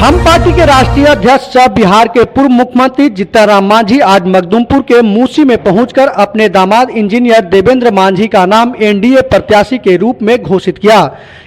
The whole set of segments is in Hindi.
हम पार्टी के राष्ट्रीय अध्यक्ष सह बिहार के पूर्व मुख्यमंत्री जीतनराम मांझी आज मखदुमपुर के मूसी में पहुंचकर अपने दामाद इंजीनियर देवेंद्र मांझी का नाम एनडीए प्रत्याशी के रूप में घोषित किया।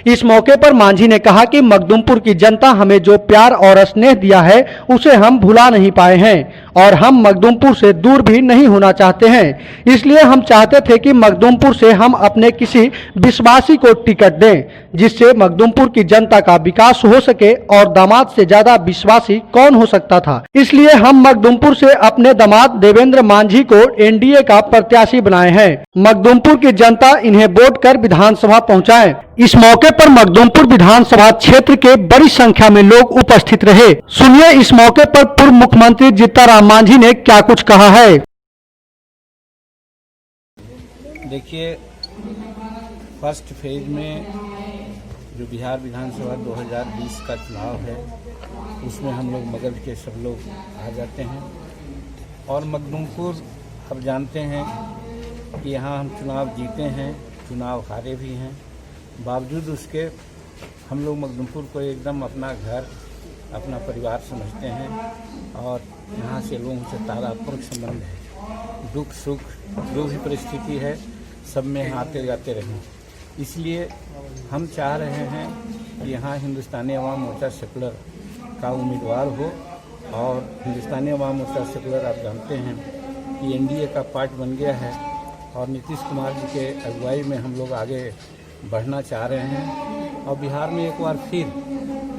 इस मौके पर मांझी ने कहा कि मखदुमपुर की जनता हमें जो प्यार और स्नेह दिया है उसे हम भुला नहीं पाए हैं और हम मखदुमपुर से दूर भी नहीं होना चाहते हैं। इसलिए हम चाहते थे कि मखदुमपुर से हम अपने किसी विश्वासी को टिकट दें जिससे मखदुमपुर की जनता का विकास हो सके, और दामाद से ज्यादा विश्वासी कौन हो सकता था। इसलिए हम मखदुमपुर से अपने दामाद देवेंद्र मांझी को एनडीए का प्रत्याशी बनाए हैं। मखदुमपुर की जनता इन्हें वोट कर विधानसभा पहुंचाए। इस मौके पर मखदुमपुर विधानसभा क्षेत्र के बड़ी संख्या में लोग उपस्थित रहे। सुनिए इस मौके पर पूर्व मुख्यमंत्री जीतनराम मांझी ने क्या कुछ कहा है। देखिए, फर्स्ट फेज में जो बिहार विधानसभा 2020 का चुनाव है उसमें हम लोग मगध के सब लोग आ जाते हैं और मखदुमपुर अब जानते हैं कि यहाँ हम चुनाव जीते हैं, चुनाव हारे भी हैं। बावजूद उसके हम लोग मखदुमपुर को एकदम अपना घर, अपना परिवार समझते हैं और यहाँ से लोगों से तादात्म्य संबंध है। दुख सुख जो भी परिस्थिति है सब में आते जाते रहें। इसलिए हम चाह रहे हैं कि यहाँ हिंदुस्तानी अवाम मोर्चा सेकुलर का उम्मीदवार हो और हिंदुस्तानी अवाम मोर्चा सेकुलर आप जानते हैं कि एनडीए का पार्ट बन गया है और नीतीश कुमार जी के अगुवाई में हम लोग आगे बढ़ना चाह रहे हैं और बिहार में एक बार फिर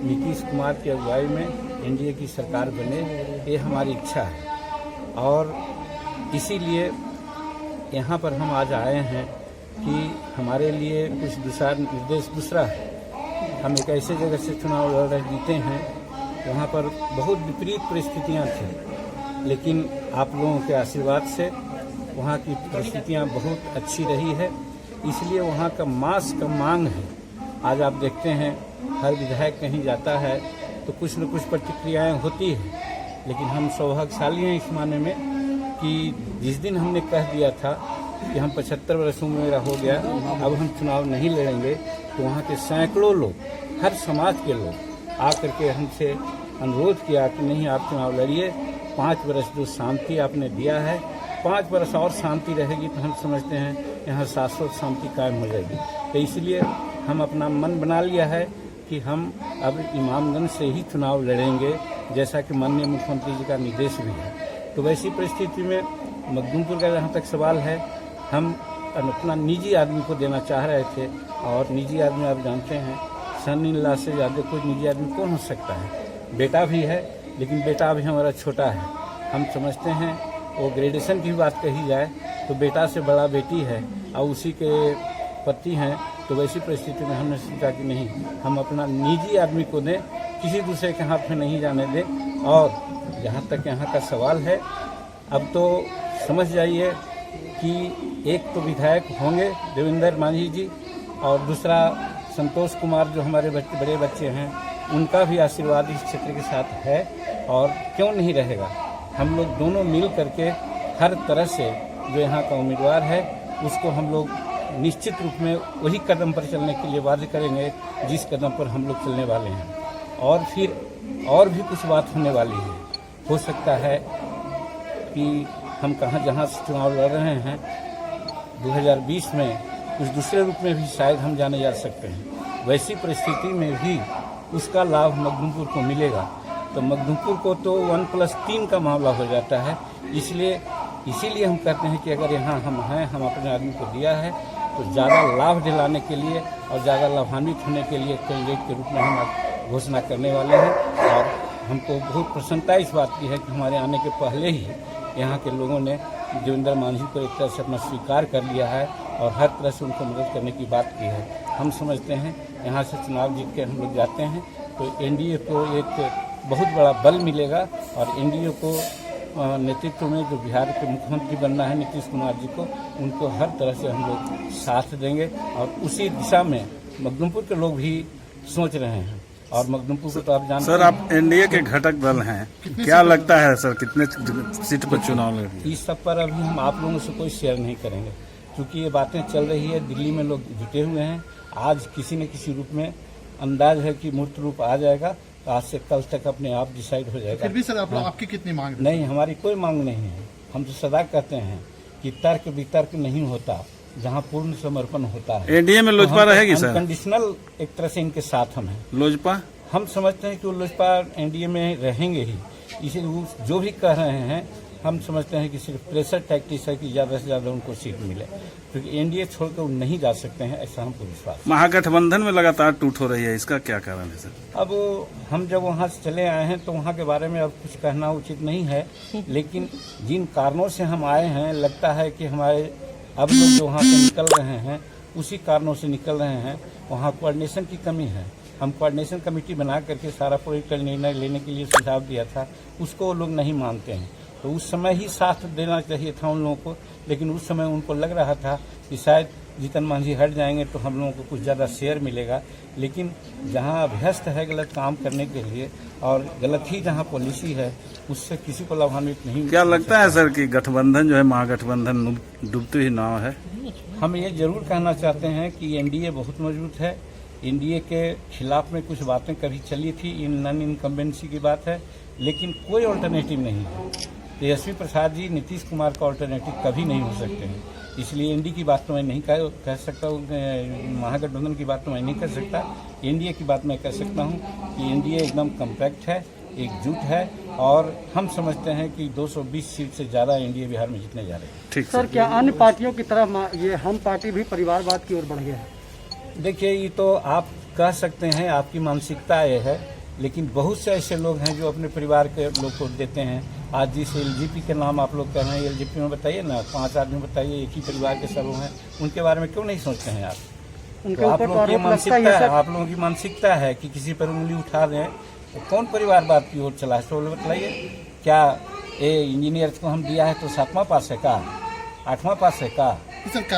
नीतीश कुमार की अगुवाई में एनडीए की सरकार बने, ये हमारी इच्छा है। और इसीलिए यहाँ पर हम आज आए हैं कि हमारे लिए कुछ दिशा निर्देश दूसरा है। हम एक ऐसे जगह से चुनाव लड़ रहे जीते हैं वहाँ पर बहुत विपरीत परिस्थितियाँ थी, लेकिन आप लोगों के आशीर्वाद से वहाँ की परिस्थितियाँ बहुत अच्छी रही है। इसलिए वहाँ का मास का मांग है। आज आप देखते हैं हर विधायक कहीं जाता है तो कुछ न कुछ प्रतिक्रियाएँ होती हैं, लेकिन हम सौभाग्यशाली हैं इस माने में कि जिस दिन हमने कह दिया था कि हम 75 वर्षों में मेरा हो गया, अब हम चुनाव नहीं लड़ेंगे, तो वहाँ के सैकड़ों लोग, हर समाज के लोग आकर के हमसे अनुरोध किया कि नहीं आप चुनाव लड़िए, 5 वर्ष जो शांति आपने दिया है 5 वर्ष और शांति रहेगी तो हम समझते हैं यहाँ शाश्वत शांति कायम हो जाएगी। तो इसलिए हम अपना मन बना लिया है कि हम अब इमामगंज से ही चुनाव लड़ेंगे, जैसा कि माननीय मुख्यमंत्री जी का निर्देश भी है। तो वैसी परिस्थिति में मखदुमपुर का जहाँ तक सवाल है, हम अपना निजी आदमी को देना चाह रहे थे और निजी आदमी आप जानते हैं सन-इन-लॉ से ज़्यादा कोई निजी आदमी कौन हो सकता है। बेटा भी है, लेकिन बेटा भी हमारा छोटा है। हम समझते हैं वो ग्रेजुएशन की बात कही जाए तो बेटा से बड़ा बेटी है और उसी के पति हैं। तो वैसी परिस्थिति में हमने सोचा कि नहीं, हम अपना निजी आदमी को दें, किसी दूसरे के हाथ में नहीं जाने दें। और जहाँ तक यहाँ का सवाल है, अब तो समझ जाइए कि एक तो विधायक होंगे देवेंद्र मांझी जी और दूसरा संतोष कुमार जो हमारे बड़े बच्चे हैं, उनका भी आशीर्वाद इस क्षेत्र के साथ है और क्यों नहीं रहेगा। हम लोग दोनों मिल करके हर तरह से जो यहाँ का उम्मीदवार है उसको हम लोग निश्चित रूप में वही कदम पर चलने के लिए वादे करेंगे जिस कदम पर हम लोग चलने वाले हैं। और फिर और भी कुछ बात होने वाली है। हो सकता है कि हम जहाँ से चुनाव लड़ रहे हैं 2020 में कुछ दूसरे रूप में भी शायद हम जाने जा सकते हैं। वैसी परिस्थिति में भी उसका लाभ मखदुमपुर को मिलेगा। तो मखदुमपुर को तो 1+3 का मामला हो जाता है। इसीलिए हम कहते हैं कि अगर यहाँ हम हैं, हम अपने आदमी को दिया है तो ज़्यादा लाभ दिलाने के लिए और ज़्यादा लाभान्वित होने के लिए कैंडिडेट के रूप में हम घोषणा करने वाले हैं। और हमको बहुत प्रसन्नता इस बात की है कि हमारे आने के पहले ही यहाँ के लोगों ने देवेंद्र मांझी को एक तरह से अपना स्वीकार कर लिया है और हर तरह से उनको मदद करने की बात की है। हम समझते हैं यहाँ से चुनाव जीत के हम लोग जाते हैं तो एनडीए को एक बहुत बड़ा बल मिलेगा और एनडीए को नेतृत्व में जो बिहार के मुख्यमंत्री बनना है नीतीश कुमार जी को, उनको हर तरह से हम लोग साथ देंगे और उसी दिशा में मखदुमपुर के लोग भी सोच रहे हैं। और मखदुमपुर को तो आप जानते हैं सर, आप एनडीए के घटक दल हैं, क्या लगता है सर कितने सीट पर चुनाव लड़ेंगे? इस सब पर अभी हम आप लोगों से कोई शेयर नहीं करेंगे क्योंकि ये बातें चल रही है, दिल्ली में लोग जुटे हुए हैं। आज किसी न किसी रूप में अंदाज है कि मूर्त रूप आ जाएगा, आज से कल तक अपने आप डिसाइड हो जाएगा। फिर भी सर आप लोग आपकी कितनी मांग है? नहीं, हमारी कोई मांग नहीं है। हम तो सदा कहते हैं कि तर्क वितर्क नहीं होता जहाँ पूर्ण समर्पण होता है। एनडीए में लोजपा रहेगी सर? कंडीशनल एक तरह से इनके साथ हम हैं। लोजपा हम समझते हैं कि वो लोजपा एनडीए में रहेंगे ही, इसीलिए वो जो भी कह रहे हैं हम समझते हैं कि सिर्फ प्रेशर टैक्टिक्स है कि ज़्यादा से ज़्यादा उनको सीट मिले, क्योंकि एनडीए छोड़कर वो नहीं जा सकते हैं, ऐसा हमको विश्वास। महागठबंधन में लगातार टूट हो रही है, इसका क्या कारण है सर? अब हम जब वहाँ से चले आए हैं तो वहाँ के बारे में अब कुछ कहना उचित नहीं है, लेकिन जिन कारणों से हम आए हैं लगता है कि हमारे अब लोग जो वहाँ से निकल रहे हैं उसी कारणों से निकल रहे हैं। वहाँ कोऑर्डिनेशन की कमी है। हम कोऑर्डिनेशन कमेटी बना करके सारा प्रोजेक्ट का निर्णय लेने के लिए सुझाव दिया था, उसको वो लोग नहीं मानते हैं। तो उस समय ही साथ देना चाहिए था उन लोगों को, लेकिन उस समय उनको लग रहा था कि शायद जीतन मांझी हट जाएंगे तो हम लोगों को कुछ ज़्यादा शेयर मिलेगा। लेकिन जहां अभ्यस्त है गलत काम करने के लिए और गलत ही जहां पॉलिसी है, उससे किसी को लाभान्वित नहीं। क्या लगता है सर कि गठबंधन जो है महागठबंधन डूबती हुई नाव है? हम ये जरूर कहना चाहते हैं कि एनडीए बहुत मजबूत है। एनडीए के खिलाफ में कुछ बातें कभी चली थी, इन नॉन इनकम्बेंसी की बात है, लेकिन कोई ऑल्टरनेटिव नहीं है। तेजस्वी प्रसाद जी नीतीश कुमार का ऑल्टरनेटिव कभी नहीं हो सकते हैं। इसलिए एनडीए की बात तो मैं नहीं कह सकता, महागठबंधन की बात तो मैं नहीं कह सकता। एनडीए की बात मैं कह सकता हूं कि एनडीए एकदम कम्पैक्ट है, एकजुट है, और हम समझते हैं कि 220 सीट से ज़्यादा एनडीए बिहार में जीतने जा रही है। ठीक सर, क्या अन्य पार्टियों की तरह ये हम पार्टी भी परिवारवाद की ओर बढ़ गया है? देखिए, ये तो आप कह सकते हैं, आपकी मानसिकता ये है, लेकिन बहुत से ऐसे लोग हैं जो अपने परिवार के लोग को देते हैं। आज जिस एलजीपी के नाम आप लोग कह रहे हैं, एलजीपी में बताइए ना, 5 आदमी बताइए, एक ही परिवार के सब हैं, उनके बारे में क्यों नहीं सोचते हैं आप? उनके तो आप ऊपर लोगों की मानसिकता है, सर। आप लोगों की मानसिकता है कि किसी पर उंगली उठा दें तो कौन परिवारवाद की ओर चला है? तो बताइए, क्या ये इंजीनियर को हम दिया है तो 7वां पास है का, 8वां पास है का?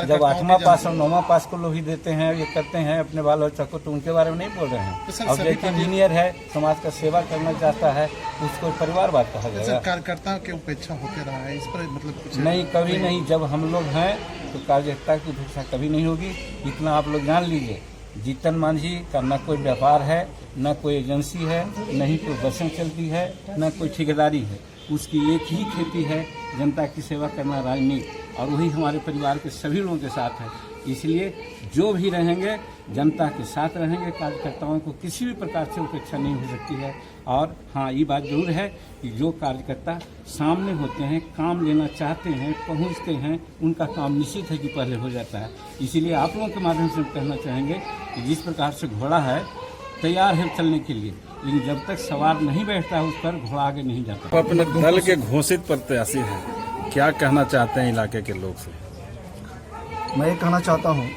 जब 8वां पास और 9वां पास को लोग ही देते हैं, ये करते हैं अपने बाल बच्चों को, तो उनके बारे में नहीं बोल रहे हैं। अब जो इंजीनियर है, समाज का सेवा करना चाहता है, उसको परिवारवाद कहा जाएगा। कार्यकर्ता की उपेक्षा होते रहा है, इस पर मतलब कुछ नहीं, कभी नहीं। जब हम लोग हैं तो कार्यकर्ता की उपेक्षा कभी नहीं होगी। इतना आप लोग जान लीजिए, जीतन मांझी का न कोई व्यापार है, न कोई एजेंसी है, न ही कोई बसें चलती है, न कोई ठेकेदारी है। उसकी एक ही खेती है, जनता की सेवा करना, राजनीति, और वही हमारे परिवार के सभी लोगों के साथ है। इसलिए जो भी रहेंगे जनता के साथ रहेंगे। कार्यकर्ताओं को किसी भी प्रकार से उपेक्षा नहीं हो सकती है। और हाँ, ये बात जरूर है कि जो कार्यकर्ता सामने होते हैं, काम लेना चाहते हैं, पहुंचते हैं, उनका काम निश्चित है कि पहले हो जाता है। इसीलिए आप लोगों के माध्यम से हम कहना चाहेंगे कि जिस प्रकार से घोड़ा है तैयार है चलने के लिए, लेकिन जब तक सवार नहीं बैठता है उस पर, घोड़ा आगे नहीं जाता। अपने दल के घोषित प्रत्याशी हैं, क्या कहना चाहते हैं इलाके के लोग से? मैं ये कहना चाहता हूँ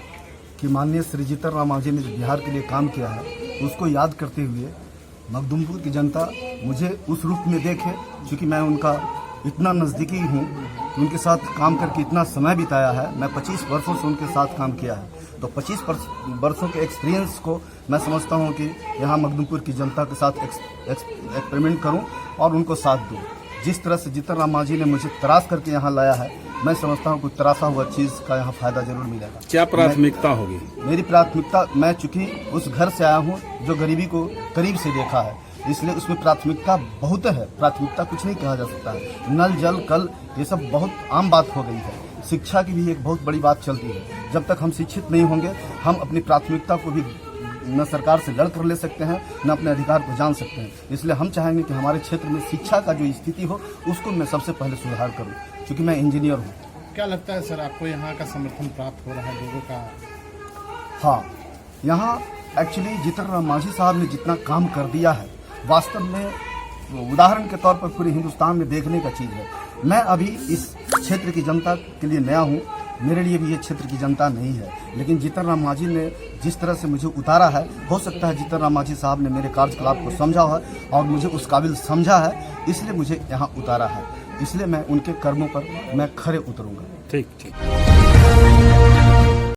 कि माननीय श्री जीतन राम मांझी ने जो बिहार के लिए काम किया है, उसको याद करते हुए मखदूमपुर की जनता मुझे उस रूप में देखे, क्योंकि मैं उनका इतना नज़दीकी हूँ, उनके साथ काम करके इतना समय बिताया है। मैं 25 वर्षों से उनके साथ काम किया है, तो 25 वर्षों के एक्सपीरियंस को मैं समझता हूँ कि यहाँ मखदूमपुर की जनता के साथ एक्सपेरिमेंट करूँ और उनको साथ दूँ। जिस तरह से जीतन राम मांझी ने मुझे तराश करके यहाँ लाया है, मैं समझता हूँ कोई तराशा हुआ चीज़ का यहाँ फायदा जरूर मिलेगा। क्या प्राथमिकता होगी? मेरी प्राथमिकता, मैं चूंकि उस घर से आया हूँ जो गरीबी को करीब से देखा है, इसलिए उसमें प्राथमिकता बहुत है। प्राथमिकता कुछ नहीं कहा जा सकता है। नल, जल, कल, ये सब बहुत आम बात हो गई है। शिक्षा की भी एक बहुत बड़ी बात चलती है। जब तक हम शिक्षित नहीं होंगे, हम अपनी प्राथमिकता को भी न सरकार से लड़ कर ले सकते हैं, न अपने अधिकार को जान सकते हैं। इसलिए हम चाहेंगे कि हमारे क्षेत्र में शिक्षा का जो स्थिति हो, उसको मैं सबसे पहले सुधार करूं, क्योंकि मैं इंजीनियर हूं। क्या लगता है सर, आपको यहाँ का समर्थन प्राप्त हो रहा है लोगों का? हाँ, यहाँ एक्चुअली जीतन राम मांझी साहब ने जितना काम कर दिया है, वास्तव में उदाहरण के तौर पर पूरे हिंदुस्तान में देखने का चीज़ है। मैं अभी इस क्षेत्र की जनता के लिए नया हूँ, मेरे लिए भी ये क्षेत्र की जनता नहीं है, लेकिन जीतन राम मांझी ने जिस तरह से मुझे उतारा है, हो सकता है जीतन राम मांझी साहब ने मेरे कार्यकलाप को समझा है और मुझे उस काबिल समझा है, इसलिए मुझे यहाँ उतारा है। इसलिए मैं उनके कर्मों पर मैं खरे उतरूंगा। ठीक।